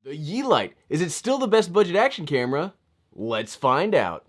The Yi Lite, is it still the best budget action camera? Let's find out.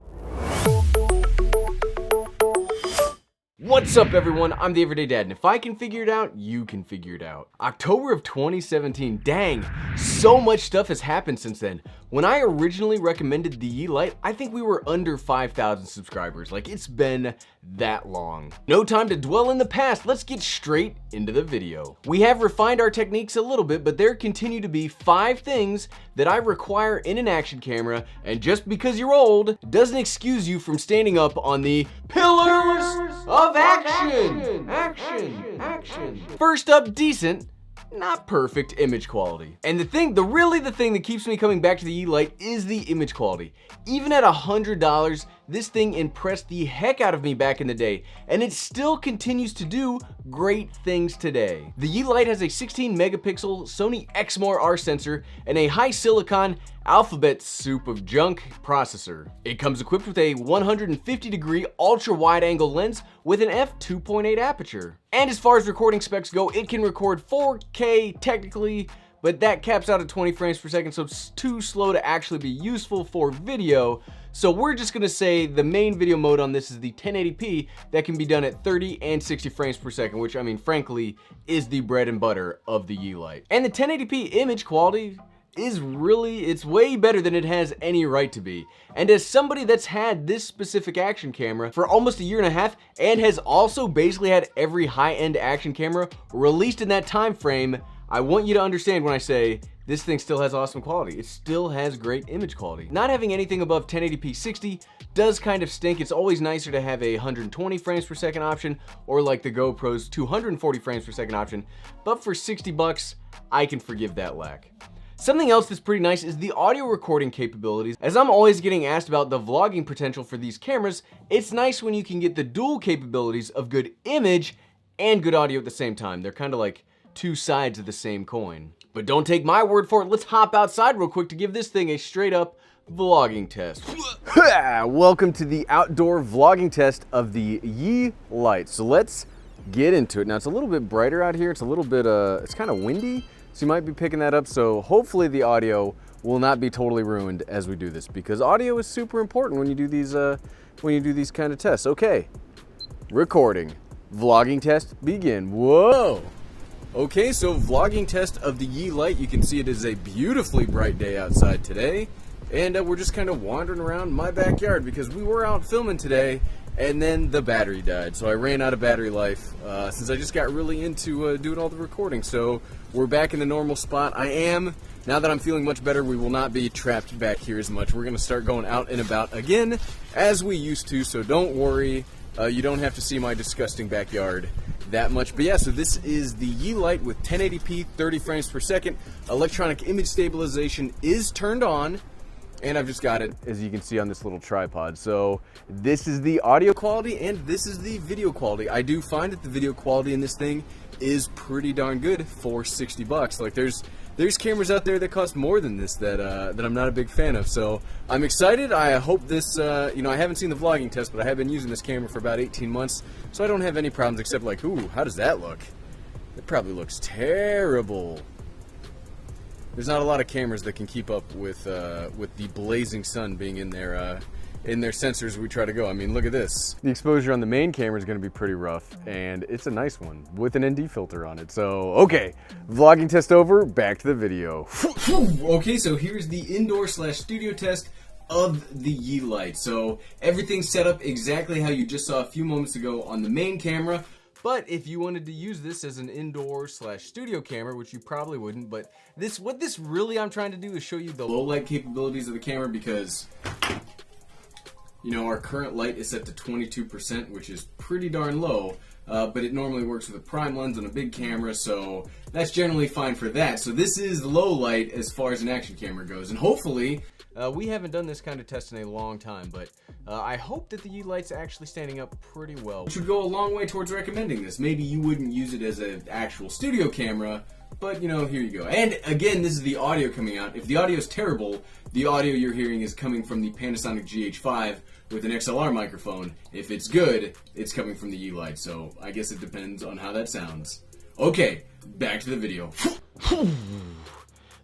What's up everyone, I'm the Everyday Dad, and if I can figure it out, you can figure it out. October of 2017, dang, so much stuff has happened since then. When I originally recommended the Yi Lite, I think we were under 5,000 subscribers, like it's been that long. No time to dwell in the past, let's get straight into the video. We have refined our techniques a little bit, but there continue to be 5 things that I require in an action camera, and just because you're old doesn't excuse you from standing up on the pillars of action. First up, decent, not perfect image quality. And the thing that keeps me coming back to the Yi Lite is the image quality. Even at $100, this thing impressed the heck out of me back in the day, and it still continues to do great things today. The Yi Lite has a 16 megapixel Sony Exmor sensor and a high silicon alphabet soup of junk processor. It comes equipped with a 150-degree ultra wide angle lens with an f2.8 aperture. And as far as recording specs go, it can record 4K technically, but that caps out at 20 frames per second, so it's too slow to actually be useful for video. So we're just gonna say the main video mode on this is the 1080p that can be done at 30 and 60 frames per second, which I mean, frankly, is the bread and butter of the Yi Lite. And the 1080p image quality is it's way better than it has any right to be. And as somebody that's had this specific action camera for almost a year and a half and has also basically had every high-end action camera released in that time frame, I want you to understand when I say this thing still has awesome quality. It still has great image quality. Not having anything above 1080p 60 does kind of stink. It's always nicer to have a 120 frames per second option, or like the GoPro's 240 frames per second option, but for 60 bucks, I can forgive that lack. Something else that's pretty nice is the audio recording capabilities. As I'm always getting asked about the vlogging potential for these cameras, it's nice when you can get the dual capabilities of good image and good audio at the same time. They're kind of like two sides of the same coin. But don't take my word for it, let's hop outside real quick to give this thing a straight up vlogging test. Welcome to the outdoor vlogging test of the Yi Lite. So let's get into it. Now it's a little bit brighter out here. It's a little bit, it's kind of windy. So you might be picking that up, so hopefully the audio will not be totally ruined as we do this, because audio is super important when you do these kind of tests. Okay, recording, vlogging test, begin. Whoa. Okay, so vlogging test of the Yi Lite. You can see it is a beautifully bright day outside today, and we're just kind of wandering around my backyard because we were out filming today, and then the battery died, so I ran out of battery life since I just got really into doing all the recording. So we're back in the normal spot. Now that I'm feeling much better, we will not be trapped back here as much. We're going to start going out and about again as we used to, so don't worry. You don't have to see my disgusting backyard that much. But yeah, so this is the Yi Lite with 1080p, 30 frames per second. Electronic image stabilization is turned on, and I've just got it, as you can see, on this little tripod. So this is the audio quality and this is the video quality. I do find that the video quality in this thing is pretty darn good for 60 bucks. Like there's cameras out there that cost more than this that I'm not a big fan of. So I'm excited. I hope this, I haven't seen the vlogging test, but I have been using this camera for about 18 months. So I don't have any problems except like, ooh, how does that look? It probably looks terrible. There's not a lot of cameras that can keep up with the blazing sun being in their sensors we try to go. I mean, look at this. The exposure on the main camera is going to be pretty rough, and it's a nice one with an ND filter on it. So, okay, vlogging test over, back to the video. Okay, so here's the indoor/studio test of the Yi Lite. So everything's set up exactly how you just saw a few moments ago on the main camera. But if you wanted to use this as an indoor/studio camera, which you probably wouldn't, but what this really I'm trying to do is show you the low light capabilities of the camera, because our current light is set to 22%, which is pretty darn low, but it normally works with a prime lens on a big camera, so that's generally fine for that. So this is low light as far as an action camera goes, and hopefully, we haven't done this kind of test in a long time, but I hope that the Yi Lite's actually standing up pretty well, which would go a long way towards recommending this. Maybe you wouldn't use it as an actual studio camera, but here you go. And again, this is the audio coming out. If the audio is terrible, the audio you're hearing is coming from the Panasonic GH5 with an XLR microphone. If it's good, it's coming from the Yi Lite, so I guess it depends on how that sounds. Okay, back to the video.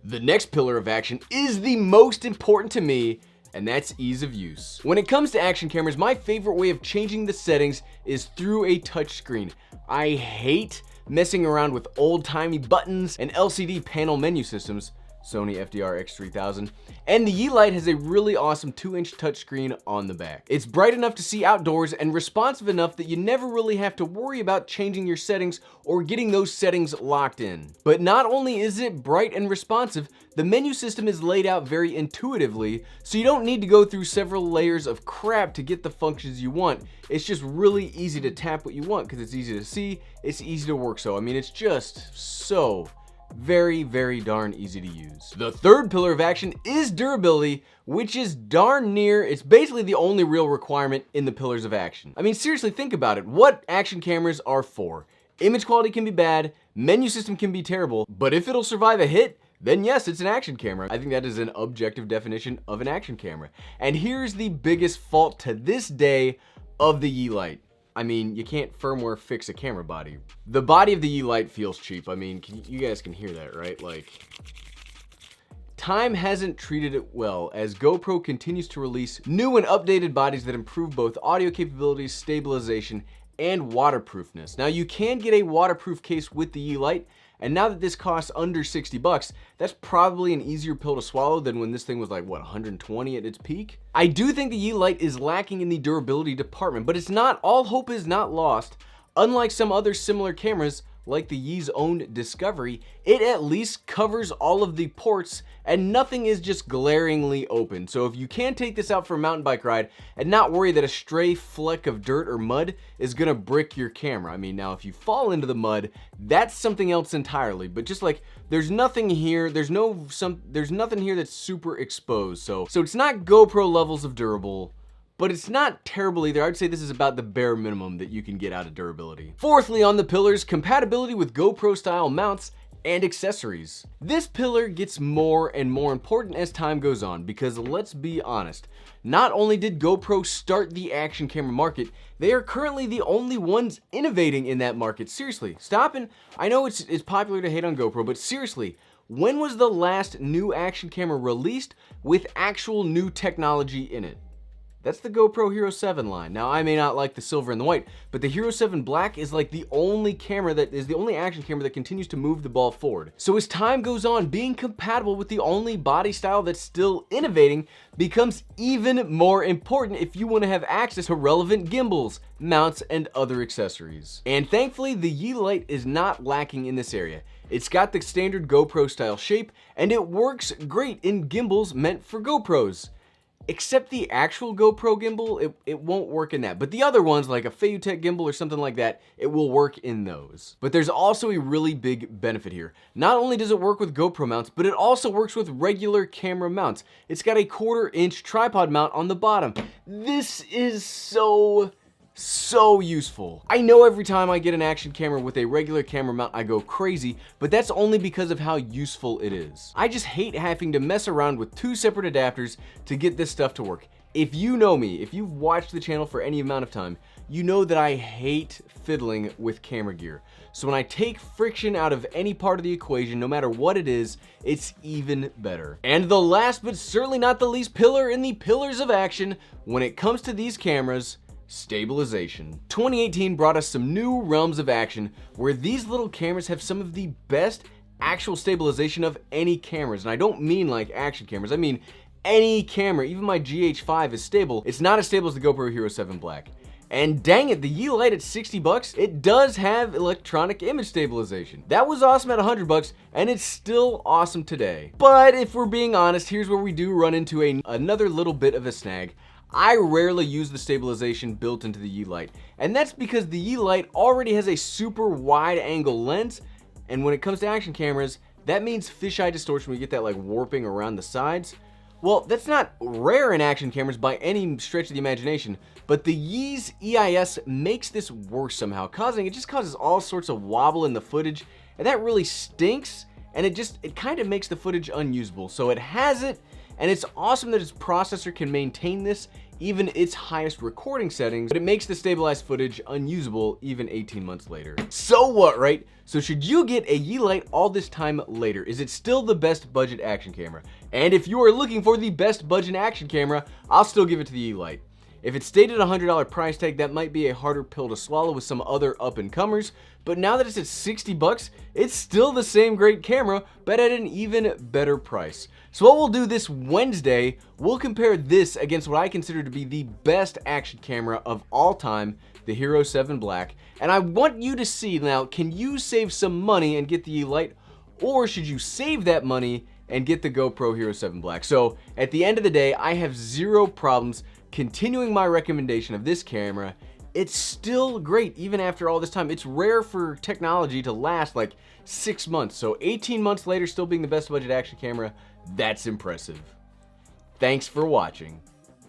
The next pillar of action is the most important to me, and that's ease of use. When it comes to action cameras, my favorite way of changing the settings is through a touchscreen. I hate messing around with old-timey buttons and LCD panel menu systems. Sony FDR X3000, and the Yi Lite has a really awesome 2-inch touchscreen on the back. It's bright enough to see outdoors and responsive enough that you never really have to worry about changing your settings or getting those settings locked in. But not only is it bright and responsive, the menu system is laid out very intuitively, so you don't need to go through several layers of crap to get the functions you want. It's just really easy to tap what you want because it's easy to see, it's easy to work. So I mean, it's just so very, very darn easy to use. The third pillar of action is durability, which is darn near, it's basically the only real requirement in the pillars of action. I mean, seriously, think about it. What action cameras are for? Image quality can be bad, menu system can be terrible, but if it'll survive a hit, then yes, it's an action camera. I think that is an objective definition of an action camera. And here's the biggest fault to this day of the Yi Lite. I mean, you can't firmware fix a camera body. The body of the Yi Lite feels cheap. I mean, you guys can hear that, right? Like, time hasn't treated it well as GoPro continues to release new and updated bodies that improve both audio capabilities, stabilization, and waterproofness. Now, you can get a waterproof case with the Yi Lite, and now that this costs under 60 bucks, that's probably an easier pill to swallow than when this thing was like, what, 120 at its peak? I do think the Yi Lite is lacking in the durability department, but it's not, all hope is not lost. Unlike some other similar cameras, like the Yi's own Discovery, it at least covers all of the ports and nothing is just glaringly open. So if you can take this out for a mountain bike ride and not worry that a stray fleck of dirt or mud is gonna brick your camera. I mean, now if you fall into the mud, that's something else entirely, but just like there's nothing here, there's nothing here that's super exposed. So it's not GoPro levels of durable, but it's not terrible either. I would say this is about the bare minimum that you can get out of durability. Fourthly, on the pillars, compatibility with GoPro style mounts and accessories. This pillar gets more and more important as time goes on because let's be honest, not only did GoPro start the action camera market, they are currently the only ones innovating in that market. Seriously, stop and I know it's popular to hate on GoPro, but seriously, when was the last new action camera released with actual new technology in it? That's the GoPro Hero 7 line. Now, I may not like the silver and the white, but the Hero 7 Black is like the only camera that is the only action camera that continues to move the ball forward. So as time goes on, being compatible with the only body style that's still innovating becomes even more important if you want to have access to relevant gimbals, mounts, and other accessories. And thankfully, the Yi Lite is not lacking in this area. It's got the standard GoPro style shape, and it works great in gimbals meant for GoPros. Except the actual GoPro gimbal, it won't work in that. But the other ones, like a Feiyutech gimbal or something like that, it will work in those. But there's also a really big benefit here. Not only does it work with GoPro mounts, but it also works with regular camera mounts. It's got a 1/4-inch tripod mount on the bottom. This is so useful. I know every time I get an action camera with a regular camera mount, I go crazy, but that's only because of how useful it is. I just hate having to mess around with 2 separate adapters to get this stuff to work. If you know me, if you've watched the channel for any amount of time, you know that I hate fiddling with camera gear. So when I take friction out of any part of the equation, no matter what it is, it's even better. And the last but certainly not the least pillar in the pillars of action when it comes to these cameras, stabilization. 2018 brought us some new realms of action where these little cameras have some of the best actual stabilization of any cameras. And I don't mean like action cameras, I mean any camera. Even my GH5 is stable. It's not as stable as the GoPro Hero 7 Black. And dang it, the Yi Lite at 60 bucks, it does have electronic image stabilization. That was awesome at 100 bucks, and it's still awesome today. But if we're being honest, here's where we do run into another little bit of a snag. I rarely use the stabilization built into the Yi Lite, and that's because the Yi Lite already has a super wide angle lens, and when it comes to action cameras, that means fisheye distortion. We get that like warping around the sides. Well, that's not rare in action cameras by any stretch of the imagination, but the Yi's EIS makes this worse somehow, it just causes all sorts of wobble in the footage, and that really stinks, and it kind of makes the footage unusable. So it has it, and it's awesome that its processor can maintain this even its highest recording settings, but it makes the stabilized footage unusable even 18 months later. So what, right? So should you get a Yi Lite all this time later? Is it still the best budget action camera? And if you are looking for the best budget action camera, I'll still give it to the Yi Lite. If it stayed at a $100 price tag, that might be a harder pill to swallow with some other up-and-comers, but now that it's at 60 bucks, it's still the same great camera, but at an even better price. So what we'll do this Wednesday, we'll compare this against what I consider to be the best action camera of all time, the Hero 7 Black, and I want you to see now, can you save some money and get the Yi Lite, or should you save that money and get the GoPro Hero 7 Black? So at the end of the day, I have zero problems continuing my recommendation of this camera. It's still great even after all this time. It's rare for technology to last like 6 months, so 18 months later still being the best budget action camera, that's impressive. Thanks for watching.